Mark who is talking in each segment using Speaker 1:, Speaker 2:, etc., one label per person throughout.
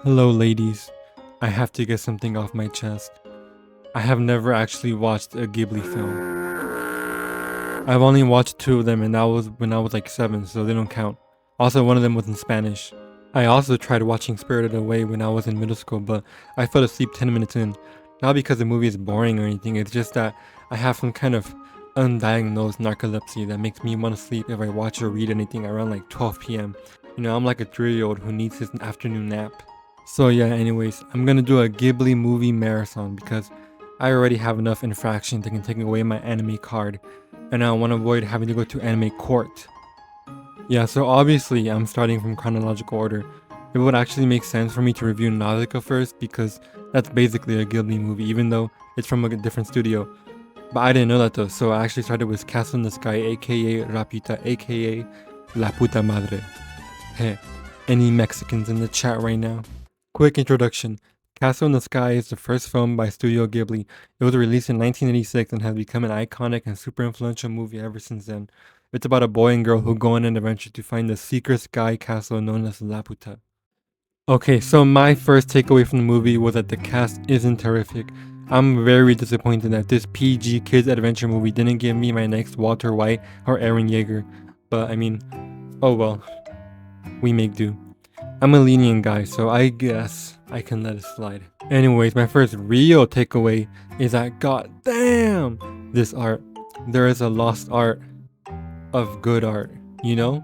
Speaker 1: Hello ladies, I have to get something off my chest. I have never actually watched a Ghibli film. I've only watched 2 of them and that was when I was like 7, so they don't count. Also, one of them was in Spanish. I also tried watching Spirited Away when I was in middle school, but I fell asleep 10 minutes in. Not because the movie is boring or anything, it's just that I have some kind of undiagnosed narcolepsy that makes me want to sleep if I watch or read anything around like 12 p.m. You know, I'm like a 3-year-old who needs his afternoon nap. So yeah, anyways, I'm gonna do a Ghibli movie marathon because I already have enough infractions that can take away my anime card, and I want to avoid having to go to anime court. Yeah, so obviously I'm starting from chronological order. It would actually make sense for me to review Nausicaa first because that's basically a Ghibli movie, even though it's from a different studio. But I didn't know that though, so I actually started with Castle in the Sky, aka Rapita, aka La Puta Madre. Hey, any Mexicans in the chat right now? Quick introduction. Castle in the Sky is the first film by Studio Ghibli. It was released in 1986 and has become an iconic and super influential movie ever since then. It's about a boy and girl who go on an adventure to find the secret sky castle known as Laputa. Okay, so my first takeaway from the movie was that the cast isn't terrific. I'm very disappointed that this PG kids adventure movie didn't give me my next Walter White or Eren Yeager. But I mean, oh well, we make do. I'm a lenient guy, so I guess I can let it slide. Anyways, my first real takeaway is that goddamn this art. There is a lost art of good art, you know?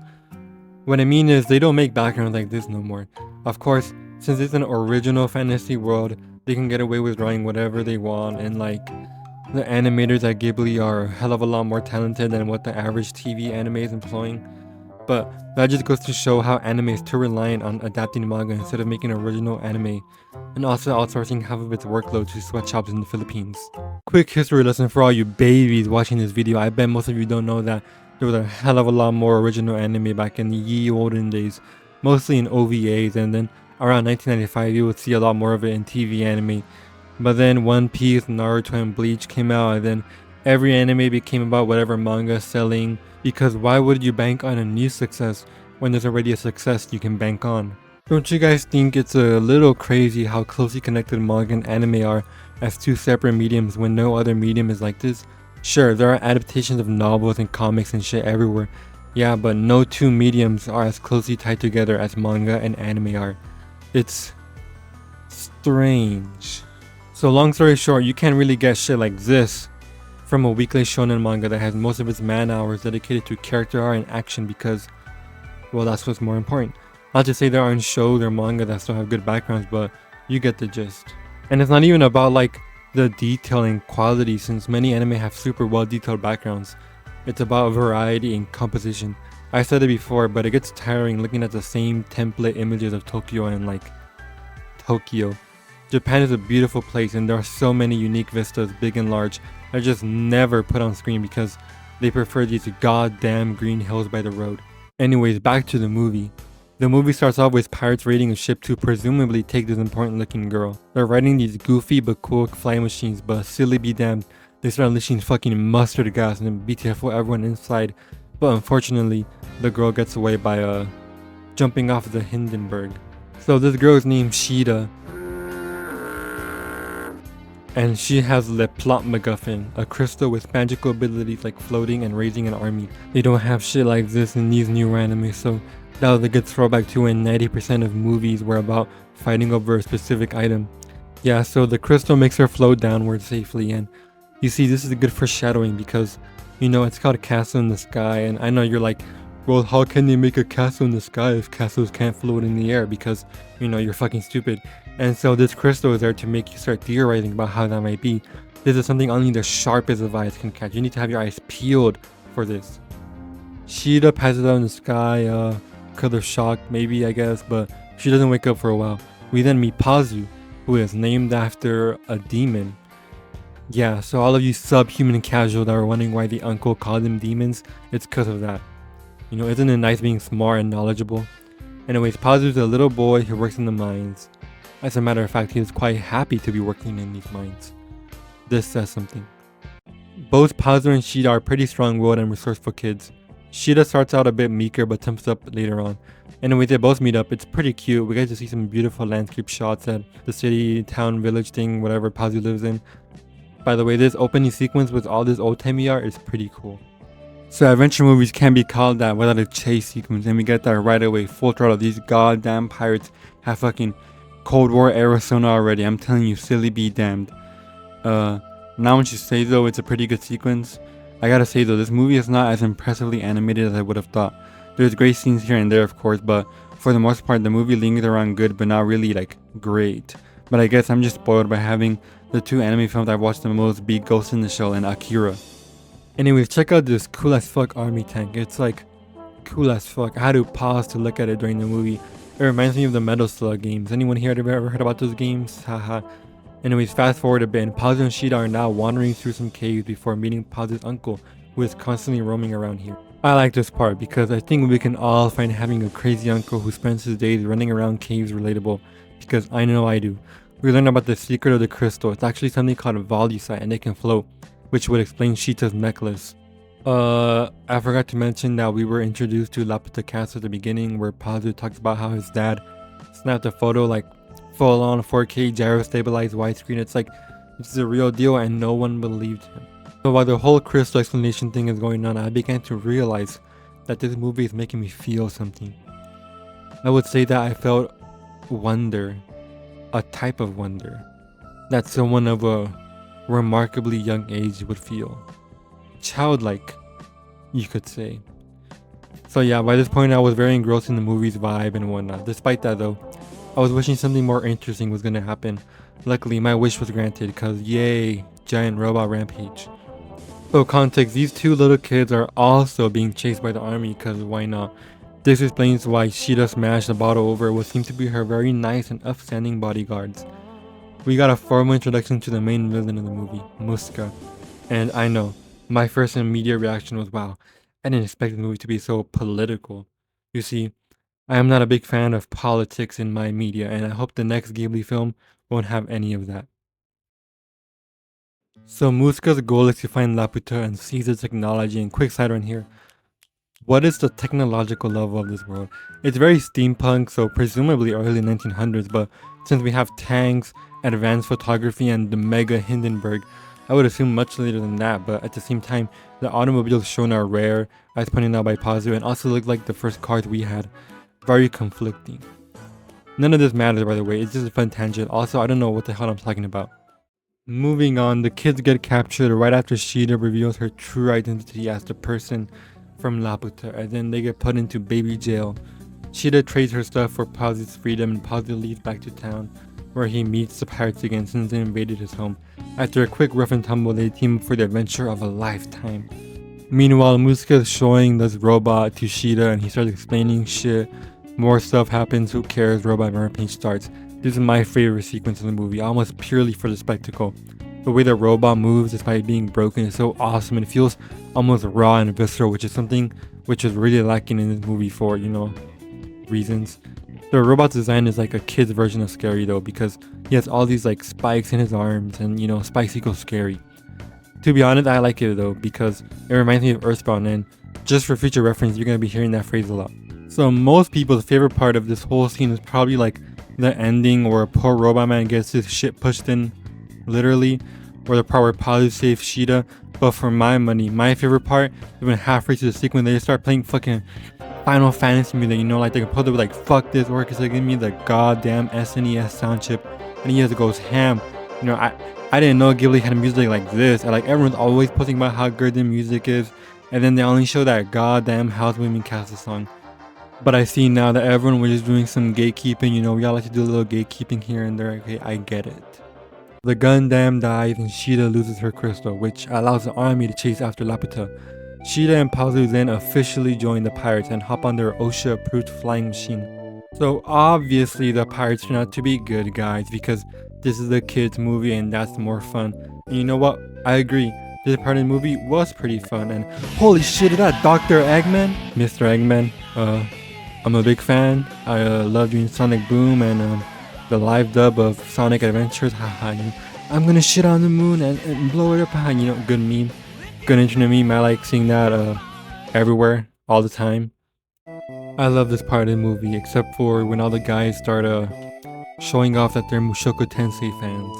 Speaker 1: What I mean is they don't make backgrounds like this no more. Of course, since it's an original fantasy world, they can get away with drawing whatever they want, and like the animators at Ghibli are a hell of a lot more talented than what the average TV anime is employing. But that just goes to show how anime is too reliant on adapting manga instead of making original anime, and also outsourcing half of its workload to sweatshops in the Philippines. Quick history lesson for all you babies watching this video. I bet most of you don't know that there was a hell of a lot more original anime back in the ye olden days, mostly in OVAs, and then around 1995 you would see a lot more of it in TV anime. But then One Piece, Naruto, and Bleach came out, and then every anime became about whatever manga is selling, because why would you bank on a new success when there's already a success you can bank on? Don't you guys think it's a little crazy how closely connected manga and anime are as 2 separate mediums when no other medium is like this? Sure, there are adaptations of novels and comics and shit everywhere. Yeah, but no 2 mediums are as closely tied together as manga and anime are. It's strange. So long story short, you can't really get shit like this from a weekly shonen manga that has most of its man hours dedicated to character art and action because, well, that's what's more important. Not to say there aren't shows or manga that still have good backgrounds, but you get the gist. And it's not even about like the detail and quality, since many anime have super well detailed backgrounds. It's about variety and composition. I said it before, but it gets tiring looking at the same template images of Tokyo and like Tokyo. Japan is a beautiful place and there are so many unique vistas, big and large, that are just never put on screen because they prefer these goddamn green hills by the road. Anyways, back to the movie. The movie starts off with pirates raiding a ship to presumably take this important looking girl. They're riding these goofy but cool flying machines, but silly be damned, they start unleashing fucking mustard gas and BTFO everyone inside. But unfortunately, the girl gets away by jumping off the Hindenburg. So this girl is named Shida, and she has the plot MacGuffin, a crystal with magical abilities like floating and raising an army. They don't have shit like this in these new anime, so that was a good throwback to when 90% of movies were about fighting over a specific item. Yeah, so the crystal makes her float downward safely, and you see this is a good foreshadowing because, you know, it's called a Castle in the Sky, and I know you're like, well, how can they make a castle in the sky if castles can't float in the air? Because, you know, you're fucking stupid. And so this crystal is there to make you start theorizing about how that might be. This is something only the sharpest of eyes can catch. You need to have your eyes peeled for this. Shida passes out in the sky, because of shock, maybe, I guess, but she doesn't wake up for a while. We then meet Pazu, who is named after a demon. Yeah, so all of you subhuman casual that were wondering why the uncle called them demons, it's because of that. You know, isn't it nice being smart and knowledgeable? Anyways, Pazu's a little boy who works in the mines. As a matter of fact, he is quite happy to be working in these mines. This says something. Both Pazu and Shida are pretty strong-willed and resourceful kids. Sheeta starts out a bit meeker but tempts up later on. Anyway, they both meet up. It's pretty cute. We get to see some beautiful landscape shots at the city, town, village thing, whatever Pazu lives in. By the way, this opening sequence with all this old-timey art is pretty cool. So adventure movies can't be called that without a chase sequence, and we get that right away, full throttle. These goddamn pirates have fucking Cold War Arizona already. I'm telling you, silly be damned. Now once you say though, it's a pretty good sequence. I gotta say though, this movie is not as impressively animated as I would have thought. There's great scenes here and there, of course, but for the most part, the movie lingers around good, but not really like great. But I guess I'm just spoiled by having the two anime films I've watched the most be Ghost in the Shell and Akira. Anyways, check out this cool as fuck army tank. It's like cool as fuck. I had to pause to look at it during the movie. It reminds me of the Metal Slug games. Anyone here ever heard about those games? Haha. Anyways, fast forward a bit, and Pazu and Sheeta are now wandering through some caves before meeting Pazu's uncle, who is constantly roaming around here. I like this part because I think we can all find having a crazy uncle who spends his days running around caves relatable, because I know I do. We learned about the secret of the crystal. It's actually something called a volucite and it can float, which would explain Sheeta's necklace. I forgot to mention that we were introduced to Laputa Castle at the beginning, where Pazu talks about how his dad snapped a photo like full on 4K gyro stabilized widescreen. It's like this is a real deal and no one believed him. So while the whole crystal explanation thing is going on, I began to realize that this movie is making me feel something. I would say that I felt wonder, a type of wonder that someone of a remarkably young age would feel. Childlike, you could say. So yeah, by this point I was very engrossed in the movie's vibe and whatnot. Despite that though, I was wishing something more interesting was gonna happen. Luckily, my wish was granted, cause yay, giant robot rampage. So context, these two little kids are also being chased by the army, cause why not? This explains why Sheeta smashed the bottle over what seemed to be her very nice and upstanding bodyguards. We got a formal introduction to the main villain of the movie, Muska. And I know, my first immediate reaction was, wow, I didn't expect the movie to be so political. You see, I am not a big fan of politics in my media, and I hope the next Ghibli film won't have any of that. So Muska's goal is to find Laputa and seize the technology, and quick side on here. What is the technological level of this world? It's very steampunk, so presumably early 1900s, but since we have tanks, advanced photography, and the Mega Hindenburg, I would assume much later than that, but at the same time, the automobiles shown are rare, as pointed out by Pazu, and also look like the first cars we had. Very conflicting. None of this matters, by the way, it's just a fun tangent. Also, I don't know what the hell I'm talking about. Moving on, the kids get captured right after Sheeta reveals her true identity as the person from Laputa, and then they get put into baby jail. Sheeta trades her stuff for Pazu's freedom, and Pazu leaves back to town, where he meets the pirates again since they invaded his home. After a quick rough and tumble, they team up for the adventure of a lifetime. Meanwhile, Muska is showing this robot to Sheeta, and he starts explaining shit. More stuff happens, who cares, robot rampage starts. This is my favorite sequence in the movie, almost purely for the spectacle. The way the robot moves despite being broken is so awesome, and it feels almost raw and visceral, which is something which is really lacking in this movie for, reasons. The robot's design is like a kid's version of scary though, because he has all these like spikes in his arms, and spikes equal scary. To be honest, I like it though, because it reminds me of Earthbound, and just for future reference, you're gonna be hearing that phrase a lot. So most people's favorite part of this whole scene is probably like the ending where a poor robot man gets his shit pushed in, literally, or the part where Pazu saves Sheeta. But for my money, my favorite part is when halfway through the sequence they start playing fucking Final Fantasy music, like they're supposed to be like, fuck this orchestra, give me the goddamn SNES sound chip, and he just goes ham. I didn't know Ghibli had music like this, and like everyone's always posting about how good the music is, and then they only show that goddamn Housewarming Castle song. But I see now that everyone was just doing some gatekeeping, we all like to do a little gatekeeping here and there. Okay, I get it. The Gundam dies and Sheeta loses her crystal, which allows the army to chase after Laputa. Sheeta and Pazu then officially join the pirates and hop on their OSHA-approved flying machine. So obviously the pirates turn out to be good guys, because this is a kids movie and that's more fun. And you know what? I agree. This part of the movie was pretty fun, and holy shit, is that Dr. Eggman? Mr. Eggman, I'm a big fan. I love doing Sonic Boom and the live dub of Sonic Adventures. Haha, I'm gonna shit on the moon and blow it up. Good meme. Good internet meme. I like seeing that everywhere. all the time. I love this part of the movie, except for when all the guys start showing off that they're Mushoku Tensei fans.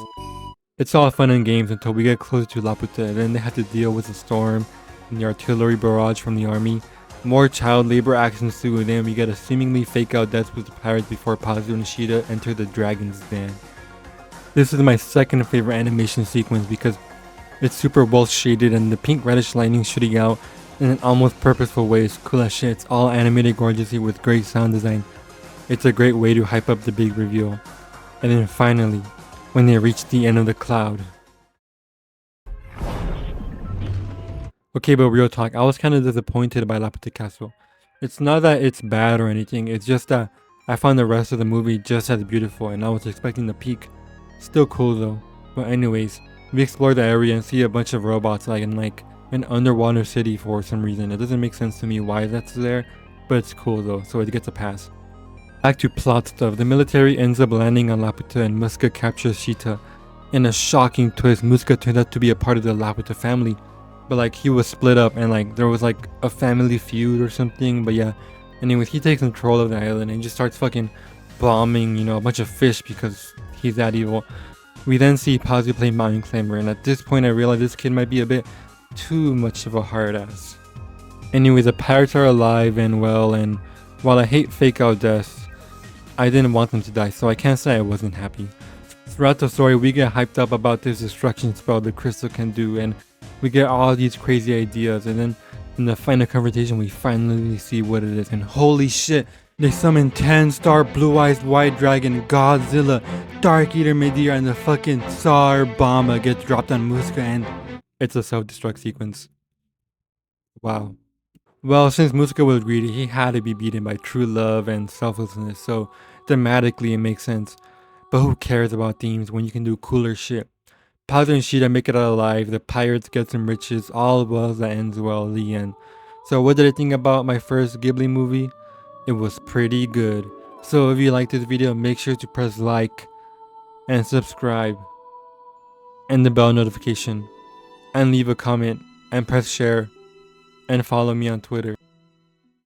Speaker 1: It's all fun and games until we get closer to Laputa, and then they have to deal with the storm and the artillery barrage from the army. More child labor actions ensue, and then we get a seemingly fake out death with the pirates before Pazu and Shida enter the dragon's den. This is my second favorite animation sequence because it's super well shaded and the pink reddish lightning shooting out in an almost purposeful way is cool as shit. It's all animated gorgeously with great sound design. It's a great way to hype up the big reveal. And then finally, when they reach the end of the cloud. Okay, but real talk, I was kind of disappointed by Laputa Castle. It's not that it's bad or anything, it's just that I found the rest of the movie just as beautiful and I was expecting the peak. Still cool though. But anyways, we explore the area and see a bunch of robots like in an underwater city for some reason. It doesn't make sense to me why that's there, but it's cool though, so it gets a pass. Back to plot stuff, the military ends up landing on Laputa and Muska captures Shita. In a shocking twist, Muska turned out to be a part of the Laputa family. But like he was split up and like there was like a family feud or something, but yeah. Anyways, he takes control of the island and just starts fucking bombing, you know, a bunch of fish because he's that evil. We then see Pazu play Mountain Climber, and at this point I realize this kid might be a bit too much of a hard ass. Anyway, the pirates are alive and well, and while I hate fake out deaths, I didn't want them to die, so I can't say I wasn't happy. Throughout the story, we get hyped up about this destruction spell the crystal can do, and we get all these crazy ideas, and then in the final confrontation we finally see what it is, and holy shit, they summon 10-star blue-eyed white dragon, Godzilla, Dark Eater Medea, and the fucking Tsar Bomba gets dropped on Muska, and it's a self-destruct sequence. Wow. Well, since Muska was greedy, he had to be beaten by true love and selflessness, so thematically it makes sense. But who cares about themes when you can do cooler shit? Pazu and Shida make it out alive, the pirates get some riches, all well that ends well, the end. So what did I think about my first Ghibli movie? It was pretty good. So if you liked this video, make sure to press like and subscribe and the bell notification and leave a comment and press share and follow me on Twitter.